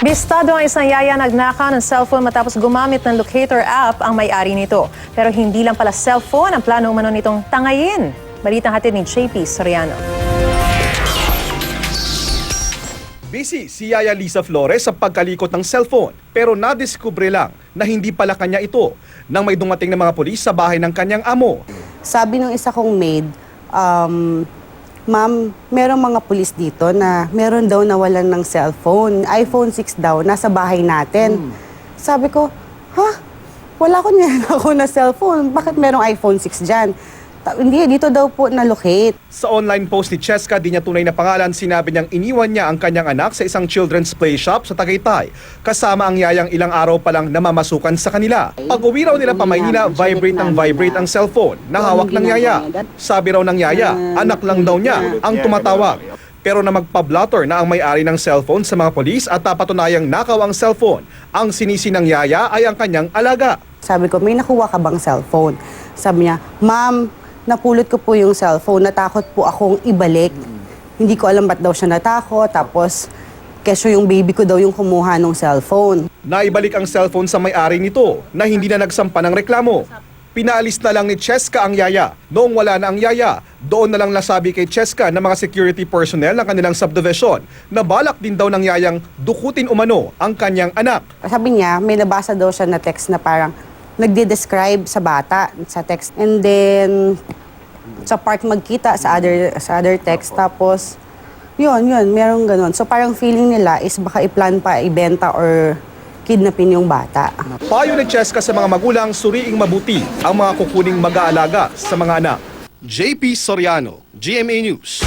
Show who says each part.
Speaker 1: Bistado ang isang yaya nagnakaw ng cellphone matapos gumamit ng locator app ang may-ari nito. Pero hindi lang pala cellphone ang plano umano nitong tangayin. Balitang hatid ni JP Soriano.
Speaker 2: Busy si Yaya Liza Flores sa pagkalikot ng cellphone pero nadiskubre lang na hindi pala kanya ito nang may dumating ng mga pulis sa bahay ng kanyang amo.
Speaker 3: Sabi ng isa kong maid, ma'am, merong mga pulis dito na meron daw nawalan ng cellphone. iPhone 6 daw, nasa bahay natin. Sabi ko, wala ko niyan ako na cellphone. Bakit merong iPhone 6 dyan? Hindi, dito daw po na-locate.
Speaker 2: Sa online post ni Cheska, di niya tunay na pangalan, sinabi niyang iniwan niya ang kanyang anak sa isang children's play shop sa Tagaytay. Kasama ang yayang ilang araw pa lang namamasukan sa kanila. Pag-uwi raw nila pa Maynila, vibrate ang cellphone na hawak ng yaya. Sabi raw ng yaya, anak lang daw niya ang tumatawag. Pero na magpa-blotter na ang may-ari ng cellphone sa mga polis at patunayang nakaw ang cellphone. Ang sinisi ng yaya ay ang kanyang alaga.
Speaker 3: Sabi ko, may nakuha ka bang cellphone? Sabi niya, ma'am, napulot ko po yung cellphone, natakot po akong ibalik. Hindi ko alam ba't daw siya natakot, tapos kesyo yung baby ko daw yung kumuha ng cellphone.
Speaker 2: Naibalik ang cellphone sa may-ari nito na hindi na nagsampa ng reklamo. Pinaalis na lang ni Cheska ang yaya. Noong wala na ang yaya, doon na lang nasabi kay Cheska ng mga security personnel ng kanilang subdivision na balak din daw ng yayang dukutin umano ang kanyang anak.
Speaker 3: Sabi niya, may nabasa daw siya na text na parang nagde-describe sa bata sa text. And then, sa part magkita sa other text. Tapos, yun, merong ganun. So parang feeling nila is baka i-plan pa, ibenta or kidnapin yung bata.
Speaker 2: Payo ni Cheska sa mga magulang, suriing mabuti ang mga kukuning mag-aalaga sa mga anak. JP Soriano, GMA News.